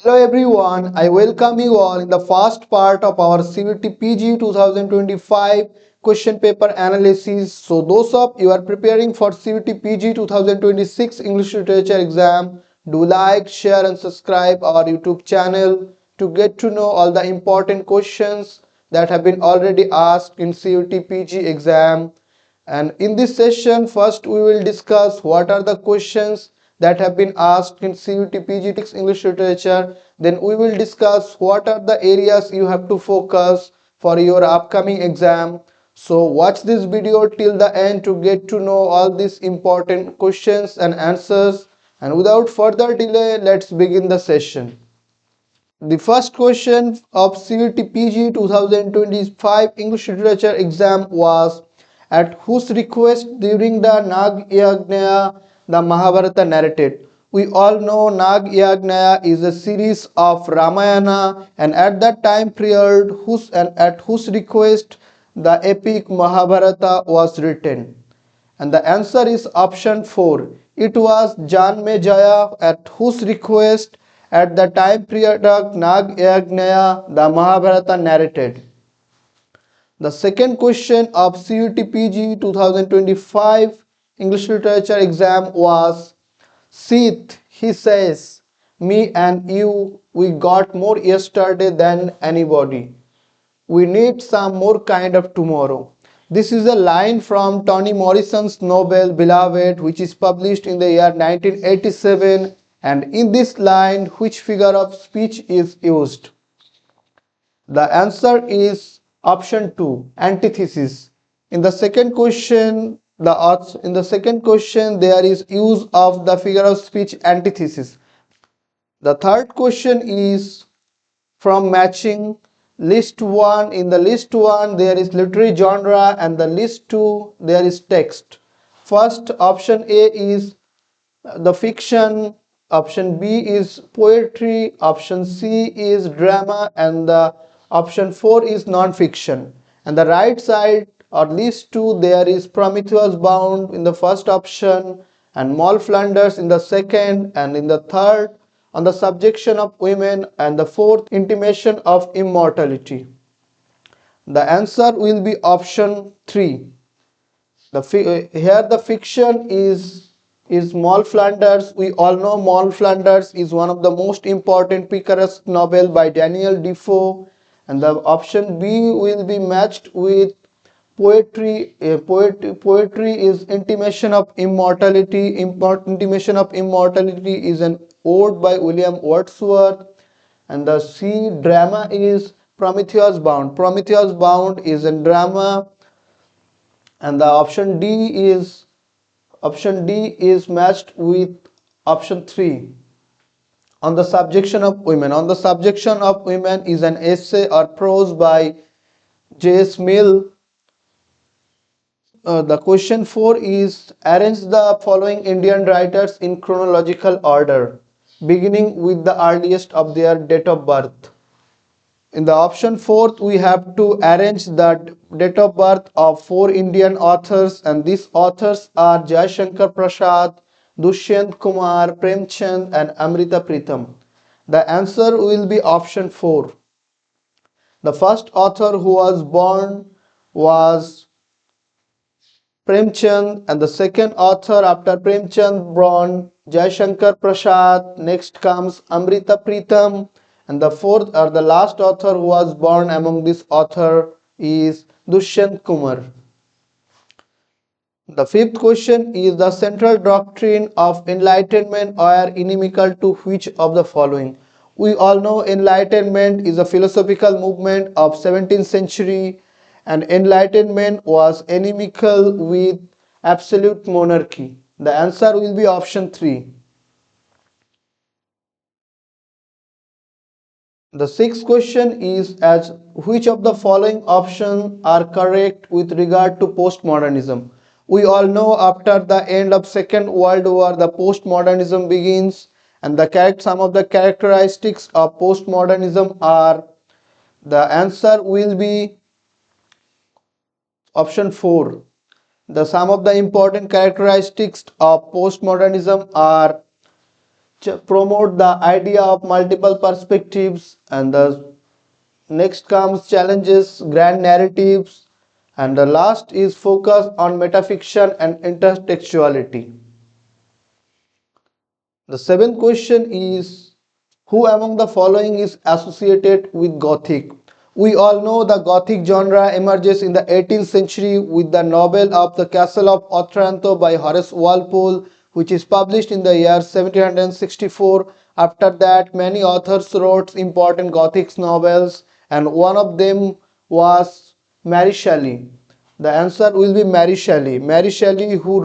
Hello everyone, I welcome you all in the first part of our CUET PG 2025 question paper analysis. So those of you are preparing for CUET PG 2026 English Literature exam, do like, share and subscribe our YouTube channel to get to know all the important questions that have been already asked in CUET PG exam. And in this session, first we will discuss what are the questions that have been asked in CUET PG English Literature. Then we will discuss what are the areas you have to focus for your upcoming exam. So watch this video till the end to get to know all these important questions and answers. And without further delay, let's begin the session. The first question of CUET PG 2025 English Literature exam was, at whose request during the Nag Yajna the Mahabharata narrated? We all know Nag Yajna is a series of Ramayana, and at that time period at whose request the epic Mahabharata was written. And the answer is option 4. It was Janmejaya, at whose request at the time period of Nag Yajna the Mahabharata narrated. The second question of CUET PG 2025 English Literature exam was, Sith, he says, me and you, we got more yesterday than anybody. We need some more kind of tomorrow. This is a line from Toni Morrison's novel Beloved, which is published in the year 1987. And in this line, which figure of speech is used? The answer is option 2, antithesis. In the second question, there is use of the figure of speech antithesis. The third question is from matching list 1. In the list 1 there is literary genre, and the list 2 there is text. First, option A is the fiction, option B is poetry, option C is drama, and the option 4 is non-fiction. And the right side or list 2 there is Prometheus Bound in the first option, and Moll Flanders in the second, and in the third on the subjection of women, and the fourth intimation of immortality. The answer will be option 3. Here the fiction is Moll Flanders. We all know Moll Flanders is one of the most important picaresque novel by Daniel Defoe, and the option B will be matched with poetry. Poetry is intimation of immortality. Intimation of immortality is an ode by William Wordsworth. And the C, drama, is Prometheus Bound. Prometheus Bound is a drama. And the option D is matched with option 3 on the subjection of women. On the subjection of women is an essay or prose by J.S. Mill. The question 4 is, arrange the following Indian writers in chronological order, beginning with the earliest of their date of birth. In the option 4, we have to arrange the date of birth of 4 Indian authors, and these authors are Jayashankar Prasad, Dushyant Kumar, Premchand, and Amrita Pritam. The answer will be option 4. The first author who was born was Premchand, and the second author after Premchand born Jayashankar Prasad. Next comes Amrita Pritam, and the fourth or the last author who was born among this author is Dushyant Kumar. The fifth question is, the central doctrine of enlightenment are inimical to which of the following? We all know enlightenment is a philosophical movement of 17th century, and enlightenment was inimical with absolute monarchy. The answer will be option 3. The sixth question is, as which of the following options are correct with regard to postmodernism? We all know after the end of Second World War the postmodernism begins, and some of the characteristics of postmodernism are, the answer will be option 4. Some of the important characteristics of postmodernism are promote the idea of multiple perspectives, and the next comes challenges grand narratives, and the last is focus on metafiction and intertextuality. The seventh question is, who among the following is associated with Gothic? We all know the Gothic genre emerges in the 18th century with the novel of The Castle of Otranto by Horace Walpole, which is published in the year 1764. After that, many authors wrote important Gothic novels, and one of them was Mary Shelley. The answer will be Mary Shelley. Mary Shelley, who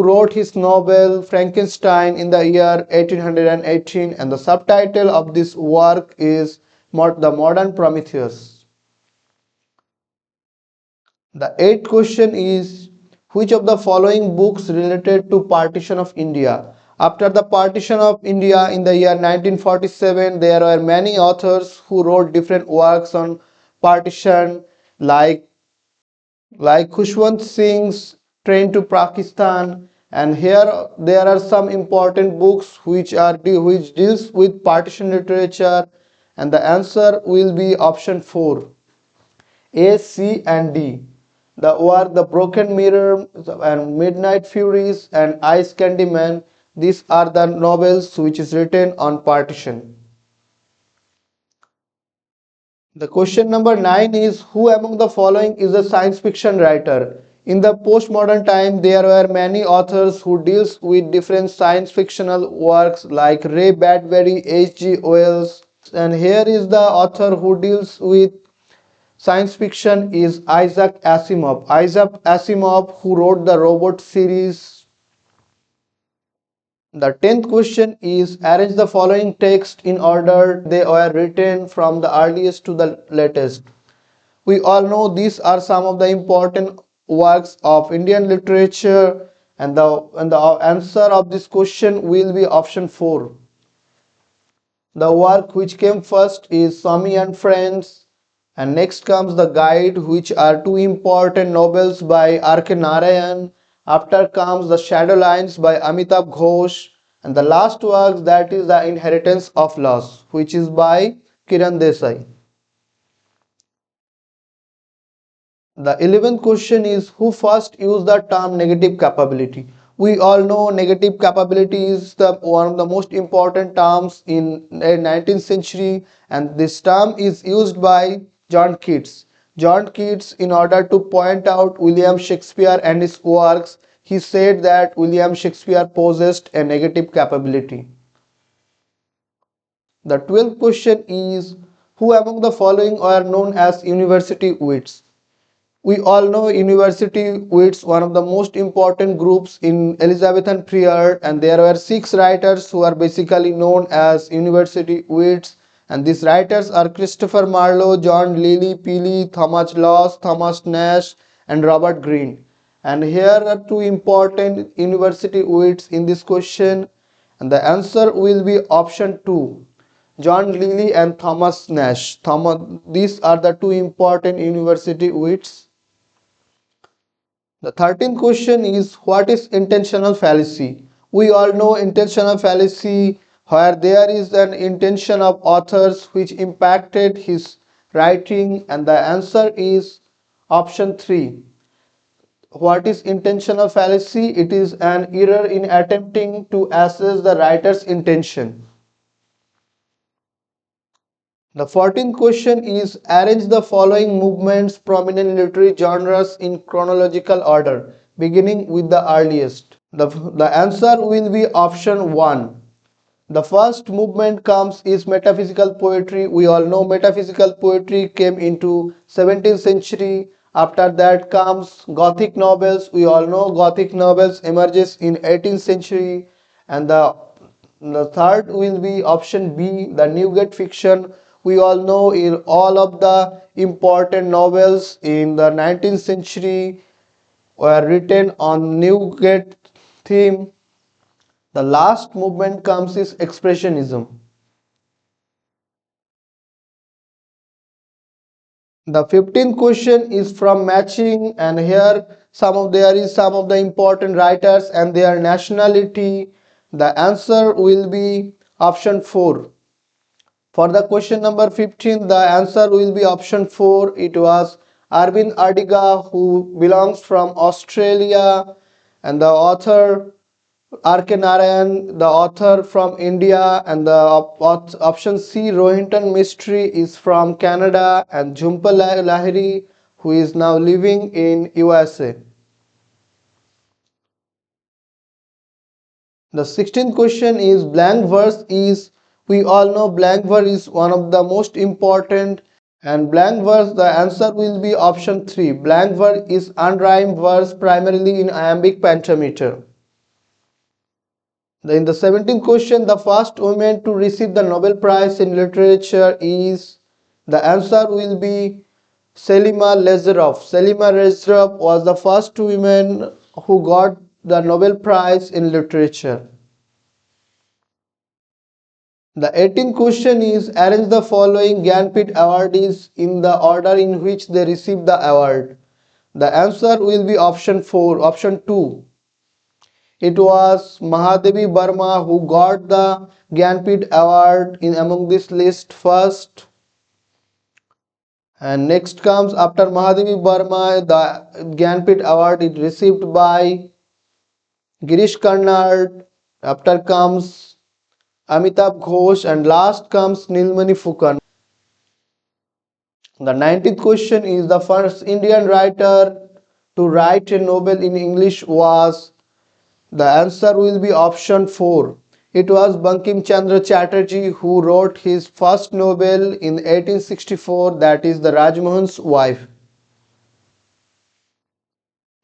wrote his novel Frankenstein in the year 1818, and the subtitle of this work is The Modern Prometheus. The eighth question is, which of the following books related to partition of India? After the partition of India in the year 1947, there were many authors who wrote different works on partition, like Khushwant Singh's Train to Pakistan, and here there are some important books which deals with partition literature, and the answer will be option 4, A, C, and D. The work The Broken Mirror and Midnight Furies and Ice Candy Man, these are the novels which is written on partition. The question number 9 is, who among the following is a science fiction writer? In the postmodern time, there were many authors who deals with different science fictional works like Ray Bradbury, H.G. Wells, and here is the author who deals with science fiction is Isaac Asimov. Isaac Asimov, who wrote the Robot series. The 10th question is, arrange the following text in order they were written from the earliest to the latest. We all know these are some of the important works of Indian literature, and the answer of this question will be option 4. The work which came first is Swami and Friends, and next comes The Guide, which are two important novels by R.K. Narayan. After comes The Shadow Lines by Amitabh Ghosh, and the last work, that is The Inheritance of Loss, which is by Kiran Desai. The 11th question is, who first used the term negative capability? We all know negative capability is one of the most important terms in the 19th century, and this term is used by John Keats. John Keats, in order to point out William Shakespeare and his works, he said that William Shakespeare possessed a negative capability. The 12th question is, who among the following are known as university wits? We all know university wits, one of the most important groups in Elizabethan period, and there were 6 writers who are basically known as university wits, and these writers are Christopher Marlowe, John Lilly Peely, Thomas Lawes, Thomas Nash, and Robert Greene. And here are 2 important university wits in this question, and the answer will be option 2. John Lilly and Thomas Nash. These are the 2 important university wits. The 13th question is, what is intentional fallacy? We all know intentional fallacy, where there is an intention of authors which impacted his writing, and the answer is option 3. What is intentional fallacy? It is an error in attempting to assess the writer's intention. The 14th question is, arrange the following movements prominent literary genres in chronological order, beginning with the earliest. The answer will be option 1. The first movement comes is metaphysical poetry. We all know metaphysical poetry came into 17th century. After that comes Gothic novels. We all know Gothic novels emerges in 18th century, and the third will be option B, the Newgate fiction. We all know in all of the important novels in the 19th century were written on Newgate theme. The last movement comes is expressionism. The 15th question is from matching, and here there is some of the important writers and their nationality. The answer will be option 4. For the question number 15, the answer will be option 4. It was Arvind Adiga, who belongs from Australia, and the author R.K. Narayan, the author from India, and the option C, Rohinton Mistry, is from Canada, and Jhumpa Lahiri, who is now living in USA. The 16th question is blank verse is, we all know blank verse is one of the most important, and blank verse, the answer will be option 3. Blank verse is unrhymed verse primarily in iambic pentameter. In the 17th question, the first woman to receive the Nobel Prize in Literature is, the answer will be Selima Lazaroff. Selima Lazaroff was the first woman who got the Nobel Prize in Literature. The 18th question is, arrange the following Gyanpith awardees in the order in which they received the award. The answer will be option 4, option 2. It was Mahadevi Burma who got the Gyanpith award in among this list first. And next comes, after Mahadevi Burma, the Gyanpith award is received by Girish Karnad. After comes Amitabh Ghosh, and last comes Nilmani Fukan. The 19th question is, the first Indian writer to write a novel in English was, the answer will be option 4. It was Bankim Chandra Chatterjee who wrote his first novel in 1864, that is the Rajmohan's Wife.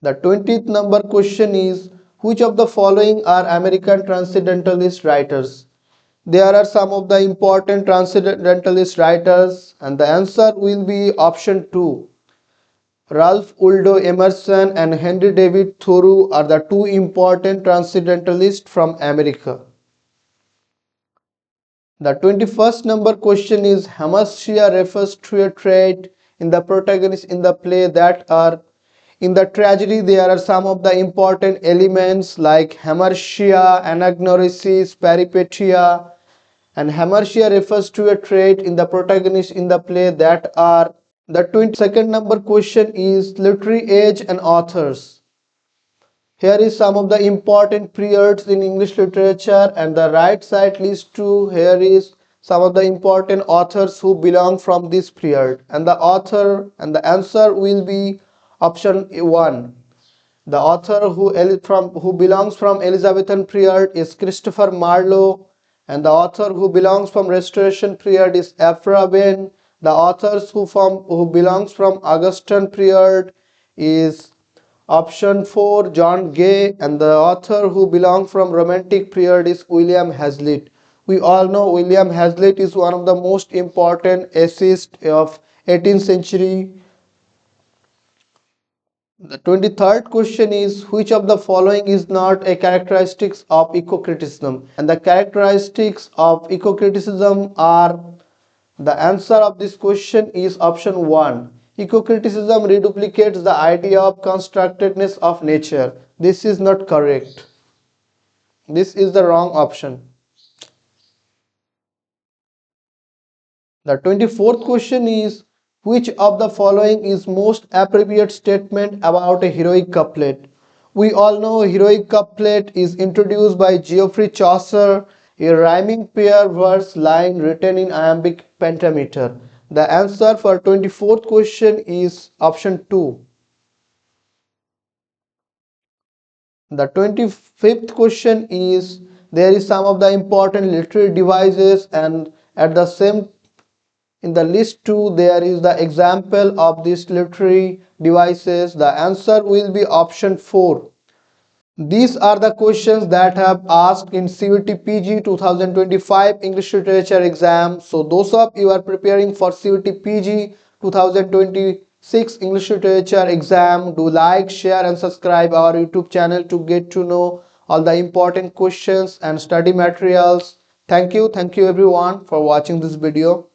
The 20th number question is, which of the following are American transcendentalist writers? There are some of the important transcendentalist writers, and the answer will be option 2. Ralph Waldo Emerson and Henry David Thoreau are the two important transcendentalists from America. The 21st number question is, hamartia refers to a trait in the protagonist in the play that are, in the tragedy there are some of the important elements like hamartia, anagnorisis, peripeteia, and hamartia refers to a trait in the protagonist in the play that are. The 22nd number question is literary age and authors. Here is some of the important periods in English literature, and the right side list too. Here is some of the important authors who belong from this period, and the author and the answer will be option 1. The author who belongs from Elizabethan period is Christopher Marlowe, and the author who belongs from Restoration period is Ephra Behn. The authors who belongs from Augustan period is option 4, John Gay, and the author who belongs from Romantic period is William Hazlitt. We all know William Hazlitt is one of the most important essayists of 18th century. The 23rd question is, which of the following is not a characteristics of eco-criticism? And the characteristics of eco-criticism are, the answer of this question is option 1. Eco-criticism reduplicates the idea of constructedness of nature. This is not correct. This is the wrong option. The 24th question is, which of the following is most appropriate statement about a heroic couplet? We all know a heroic couplet is introduced by Geoffrey Chaucer, a rhyming pair verse line written in iambic pentameter. The answer for 24th question is option 2. The 25th question is, there is some of the important literary devices, and at the same in the list 2 there is the example of these literary devices. The answer will be option 4. These are the questions that have asked in CUET PG 2025 English Literature exam. So those of you are preparing for CUET PG 2026 English Literature exam, do like, share and subscribe our YouTube channel to get to know all the important questions and study materials. Thank you everyone for watching this video.